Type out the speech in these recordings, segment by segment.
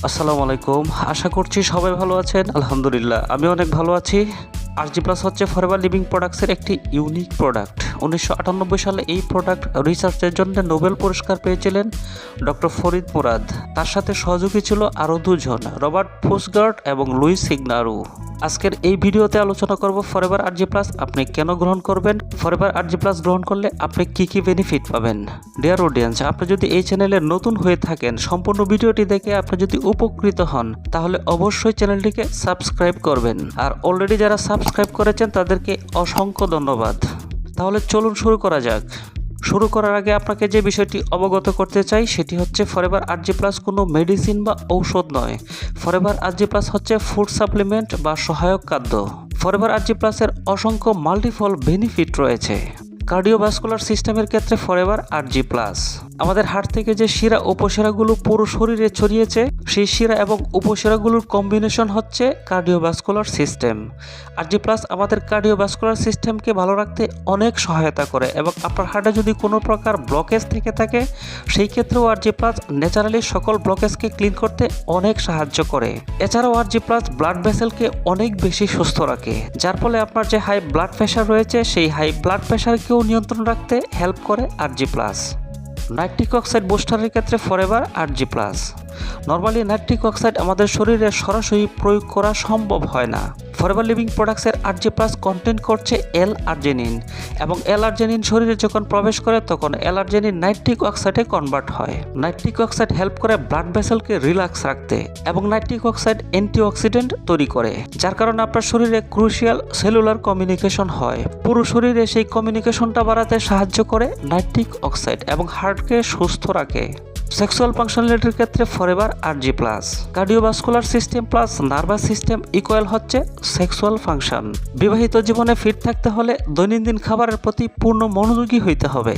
আসসালামু আলাইকুম। আশা করছি সবাই ভালো আছেন। আলহামদুলিল্লাহ আমি অনেক ভালো আছি। আরজি প্লাস হচ্ছে ফরএভার লিভিং প্রোডাক্টসের একটি ইউনিক প্রোডাক্ট। 1998 সালে এই প্রোডাক্ট রিসার্চের জন্য নোবেল পুরস্কার পেয়েছিলেন ডক্টর ফরিদ মুরাদ। তার সাথে সহযোগী ছিল আরও দুজন, রবার্ট ফুসগার্ড এবং লুইস সিগনারু। আজকের এই ভিডিওতে আলোচনা করব ফরএভার আরজি প্লাস আপনি কেন গ্রহণ করবেন, ফরএভার আরজি প্লাস গ্রহণ করলে আপনি কি বেনিফিট পাবেন। ডিয়ার অডিয়েন্স, আপনি যদি এই চ্যানেলে নতুন হয়ে থাকেন, সম্পূর্ণ ভিডিওটি দেখে আপনি যদি উপকৃত হন তাহলে অবশ্যই চ্যানেলটিকে সাবস্ক্রাইব করবেন। আর অলরেডি যারা সাবস্ক্রাইব করেছেন তাদেরকে অসংখ্য ধন্যবাদ। তাহলে চলুন শুরু করা যাক। শুরু করার আগে আপনাকে যে বিষয়টি অবগত করতে চাই সেটি হচ্ছে ফরএভার আরজি প্লাস কোনো মেডিসিন বা ঔষধ নয়। ফরএভার আরজি প্লাস হচ্ছে ফুড সাপ্লিমেন্ট বা সহায়ক খাদ্য। ফরএভার আরজি প্লাসের অসংখ্য মাল্টিপল বেনিফিট রয়েছে। কার্ডিওভাস্কুলার সিস্টেমের ক্ষেত্রে ফরএভার আরজি প্লাস আমাদের হার্ট থেকে যে শিরা উপশিরাগুলো পুরো শরীরে ছড়িয়েছে সেই শিরা এবং উপশিরাগুলোর কম্বিনেশন হচ্ছে কার্ডিওভাস্কুলার সিস্টেম। আরজি প্লাস আমাদের কার্ডিওভাস্কুলার সিস্টেমকে ভালো রাখতে অনেক সহায়তা করে এবং আপনার হার্টে যদি কোনো প্রকার ব্লকেজ থেকে থাকে সেই ক্ষেত্রেও আরজি প্লাস ন্যাচারালি সকল ব্লকেজকে ক্লিন করতে অনেক সাহায্য করে। এছাড়াও আরজি প্লাস ব্লাড ভেসেলকে অনেক বেশি সুস্থ রাখে, যার ফলে আপনার যে হাই ব্লাড প্রেশার রয়েছে সেই হাই ব্লাড প্রেশারকেও নিয়ন্ত্রণ রাখতে হেল্প করে আরজি প্লাস। নাইট্রিক অক্সাইড বুস্টারের ক্ষেত্রে forever Argi plus. Normally nitric oxide আমাদের শরীরে সরাসরি প্রয়োগ করা সম্ভব হয় না। ফরএভার লিভিং প্রোডাক্টসের আরজি প্লাস কন্টেন্ট করছে L-Arginine এবং L-Arginine শরীরে যখন প্রবেশ করে তখন L-Arginine নাইট্রিক অক্সাইডে কনভার্ট হয়। নাইট্রিক অক্সাইড হেল্প করে ব্লাড ভেসেলকে রিল্যাক্স রাখতে এবং নাইট্রিক অক্সাইড অ্যান্টিঅক্সিডেন্ট তৈরি করে, যার কারণে আপনার শরীরে ক্রুশিয়াল সেলুলার কমিউনিকেশন হয়। পুরো শরীরে সেই কমিউনিকেশনটা বাড়াতে সাহায্য করে নাইট্রিক অক্সাইড এবং হার্টকে সুস্থ রাখে। সেক্সুয়াল ফাংশনালিটির ক্ষেত্রে forever Argi plus. Cardiovascular system plus nervous system equal হচ্ছে সেক্সুয়াল ফাংশন। বিবাহিত জীবনে ফিট থাকতে হলে দৈনন্দিন খাবারের প্রতি পূর্ণ মনোযোগী হইতে হবে,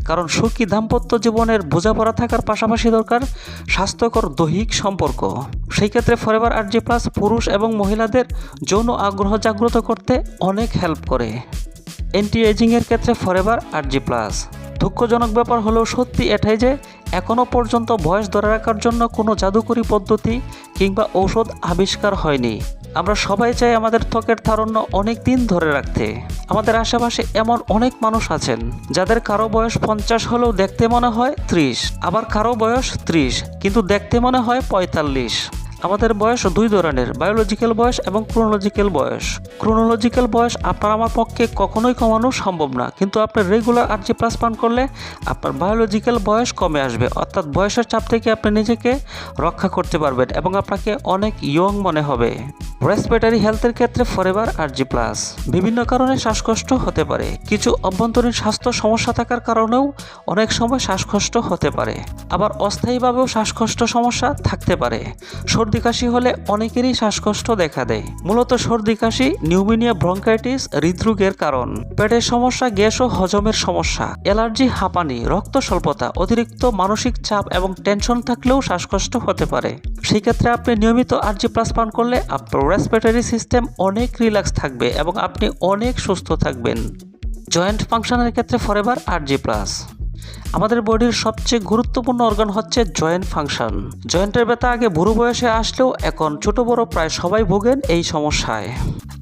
কারণ সুখী দাম্পত্য জীবনের বোঝাপড়া থাকার পাশাপাশি দরকার স্বাস্থ্যকর দৈহিক সম্পর্ক। সেই ক্ষেত্রে ফরএভার আরজি প্লাস পুরুষ এবং মহিলাদের যৌন আগ্রহ জাগ্রত করতে অনেক হেল্প করে। অ্যান্টি এজিংয়ের ক্ষেত্রে ফরএভার আরজি প্লাস। দুঃখজনক ব্যাপার হলেও সত্যি এটাই যে এখনও পর্যন্ত বয়স ধরে রাখার জন্য কোনো জাদুকরী পদ্ধতি কিংবা ঔষধ আবিষ্কার হয়নি। আমরা সবাই চাই আমাদের ত্বকের তারুণ্য অনেক দিন ধরে রাখতে। আমাদের আশেপাশে এমন অনেক মানুষ আছেন যাদের কারো বয়স 50 হলেও দেখতে মনে হয় 30, আবার কারো বয়স 30 কিন্তু দেখতে মনে হয় 45। আমাদের বয়স দুই ধরনের, বায়োলজিক্যাল বয়স এবং ক্রোনোলজিক্যাল বয়স। ক্রোনোলজিক্যাল বয়স আপনার আমার পক্ষে কখনোই কমানো সম্ভব না, কিন্তু আপনার রেগুলার আরজি প্লাস পান করলে আপনার বায়োলজিক্যাল বয়স কমে আসবে, অর্থাৎ বয়সের চাপ থেকে আপনি নিজেকে রক্ষা করতে পারবেন এবং আপনাকে অনেক ইয়ং মনে হবে। রেসপিরেটরি হেলথের ক্ষেত্রে ফরএভার আরজি প্লাস। বিভিন্ন কারণে শ্বাসকষ্ট হতে পারে, কিছু অভ্যন্তরীণ স্বাস্থ্য সমস্যা থাকার কারণেও অনেক সময় শ্বাসকষ্ট হতে পারে, আবার অস্থায়ীভাবেও শ্বাসকষ্ট সমস্যা থাকতে পারে। সর্দি কাশি হলে অনেকেরই শ্বাসকষ্ট দেখা দেয়। মূলত সর্দি কাশি, নিউমোনিয়া, ব্রঙ্কাইটিস হৃদরোগের কারণ, পেটের সমস্যা, গ্যাস ও হজমের সমস্যা, অ্যালার্জি, হাঁপানি, রক্ত স্বল্পতা, অতিরিক্ত মানসিক চাপ এবং টেনশন থাকলেও শ্বাসকষ্ট হতে পারে। সেই ক্ষেত্রে আপনি নিয়মিত আরজি প্লাস পান করলে আপনার রেসপিরেটরি সিস্টেম অনেক রিল্যাক্স থাকবে এবং আপনি অনেক সুস্থ থাকবেন। জয়েন্ট ফাংশনের ক্ষেত্রে ফরএভার আরজি প্লাস। আমাদের বডির সবচেয়ে গুরুত্বপূর্ণ অর্গান হচ্ছে জয়েন্ট ফাংশন। জয়েন্টের ব্যথা আগে বুড়ো বয়সে আসলেও এখন ছোট বড় প্রায় সবাই ভোগেন এই সমস্যায়।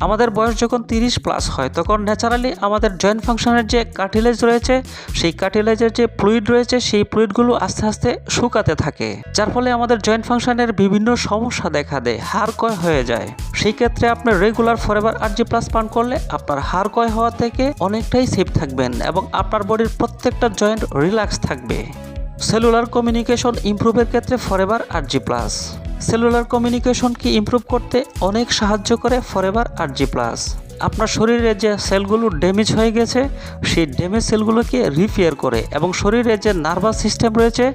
আমাদের বয়স যখন 30 প্লাস হয় তখন ন্যাচারালি আমাদের জয়েন্ট ফাংশনের যে কার্টিলেজ রয়েছে সেই কার্টিলেজের যে ফ্লুইড রয়েছে সেই ফ্লুইডগুলো আস্তে আস্তে শুকাতে থাকে, যার ফলে আমাদের জয়েন্ট ফাংশনের বিভিন্ন সমস্যা দেখা দেয়, হাড় ক্ষয় হয়ে যায়। সেই ক্ষেত্রে আপনি রেগুলার ফরএভার আরজি প্লাস পান করলে আপনার হাড় ক্ষয় হওয়া থেকে অনেকটাই সেফ থাকবেন এবং আপনার বডির প্রত্যেকটা জয়েন্ট রিল্যাক্স থাকবে। সেলুলার কমিউনিকেশন ইমপ্রুভের ক্ষেত্রে forever Argi plus. Cellular কমিউনিকেশনকে improve করতে অনেক সাহায্য করে ফরএভার আরজি প্লাস। আপনার শরীরে যে সেলগুলো ড্যামেজ হয়ে গেছে সেই ড্যামেজ সেলগুলোকে রিপেয়ার করে এবং শরীরে যে নার্ভাস সিস্টেম রয়েছে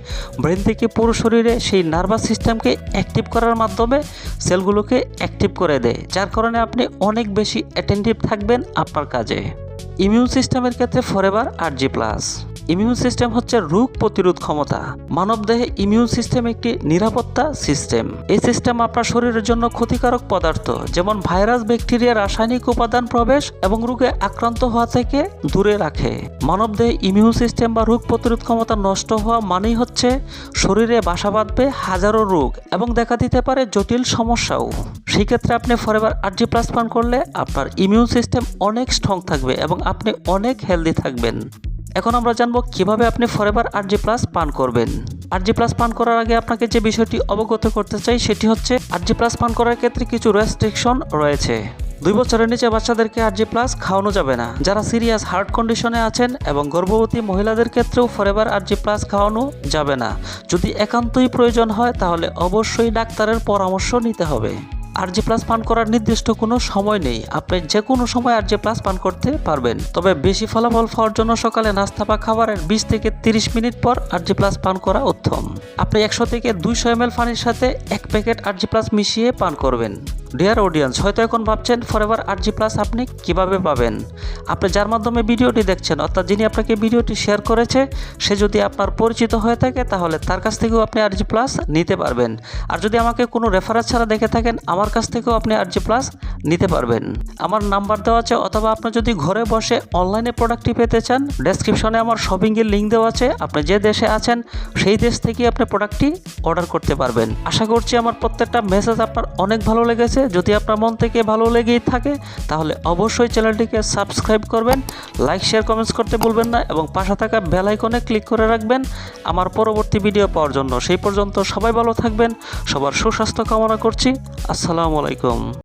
ব্রেন থেকে পুরো শরীরে সেই নার্ভাস সিস্টেমকে অ্যাক্টিভ করার মাধ্যমে সেলগুলোকে অ্যাক্টিভ করে দেয়, যার কারণে আপনি অনেক বেশি অ্যাটেন্টিভ থাকবেন আপনার কাজে। ইমিউন সিস্টেমের ক্ষেত্রে forever Argi plus. Immune system হচ্ছে রোগ প্রতিরোধ ক্ষমতা। মানবদেহে ইমিউন সিস্টেম একটি নিরাপত্তা সিস্টেম। এই সিস্টেম আপনার শরীরের জন্য ক্ষতিকারক পদার্থ যেমন ভাইরাস, ব্যাকটেরিয়া, রাসায়নিক উপাদান প্রবেশ এবং রোগে আক্রান্ত হওয়া থেকে দূরে রাখে। মানবদেহে ইমিউন সিস্টেম বা রোগ প্রতিরোধ ক্ষমতা নষ্ট হওয়া মানেই হচ্ছে শরীরে বাসা বাঁধবে হাজারো রোগ এবং দেখা দিতে পারে জটিল সমস্যাও। সেই ক্ষেত্রে আপনি ফরএভার আরজি প্লাস পান করলে আপনার ইমিউন সিস্টেম অনেক স্ট্রং থাকবে এবং আপনি অনেক হেলদি থাকবেন। এখন আমরা জানবো কিভাবে আপনি ফরএভার আরজি প্লাস পান করবেন। আরজি প্লাস পান করার আগে আপনাকে যে বিষয়টি অবগত করতে চাই সেটি হচ্ছে আরজি প্লাস পান করার ক্ষেত্রে কিছু রেস্ট্রিকশন রয়েছে। 2 বছরের নিচে বাচ্চাদেরকে আরজি প্লাস খাওয়ানো যাবে না। যারা সিরিয়াস হার্ট কন্ডিশনে আছেন এবং গর্ভবতী মহিলাদের ক্ষেত্রেও ফরএভার আরজি প্লাস খাওয়ানো যাবে না। যদি একান্তই প্রয়োজন হয় তাহলে অবশ্যই ডাক্তারের পরামর্শ নিতে হবে। আরজি প্লাস পান করার নির্দিষ্ট কোনো সময় নেই, আপনি যে কোনো সময় আরজি প্লাস পান করতে পারবেন। তবে বেশি ফলাফল পাওয়ার জন্য সকালে নাস্তা বা খাবারের 20 থেকে 30 মিনিট পর আরজি প্লাস পান করা উত্তম। আপনি 100 থেকে 200 ml পানির সাথে 1 প্যাকেট আরজি প্লাস মিশিয়ে পান করবেন। ডিয়ার অডিয়েন্স, হয়তো এখন ভাবছেন ফরএভার আরজি প্লাস আপনি কিভাবে পাবেন। আপনি যার মাধ্যমে ভিডিওটি দেখছেন অর্থাৎ যিনি আপনাকে ভিডিওটি শেয়ার করেছে সে যদি আপনার পরিচিত হয়ে থাকে তাহলে তার কাছ থেকেও আপনি আরজি প্লাস নিতে পারবেন। আর যদি আমাকে কোনো রেফারেন্স ছাড়া দেখে থাকেন আমার কাছ থেকেও আপনি আরজি প্লাস নিতে পারবেন। আমার নাম্বার দেওয়া আছে, অথবা আপনি যদি ঘরে বসে অনলাইনে প্রোডাক্টটি পেতে চান ডেসক্রিপশনে আমার শপিংয়ের লিঙ্ক দেওয়া আছে। আপনি যে দেশে আছেন সেই দেশ থেকে আপনি প্রোডাক্টটি অর্ডার করতে পারবেন। আশা করছি আমার প্রত্যেকটা মেসেজ আপনার অনেক ভালো লেগেছে। যদি আপনার মন থেকে ভালো লেগেই থাকে তাহলে অবশ্যই চ্যানেলটিকে সাবস্ক্রাইব করবেন, লাইক, শেয়ার, কমেন্টস করতে ভুলবেন না এবং পাশে থাকা বেল আইকনে ক্লিক করে রাখবেন আমার পরবর্তী ভিডিও পাওয়ার জন্য। সেই পর্যন্ত সবাই ভালো থাকবেন, সবার সুস্বাস্থ্য কামনা করছি। আসসালামু আলাইকুম।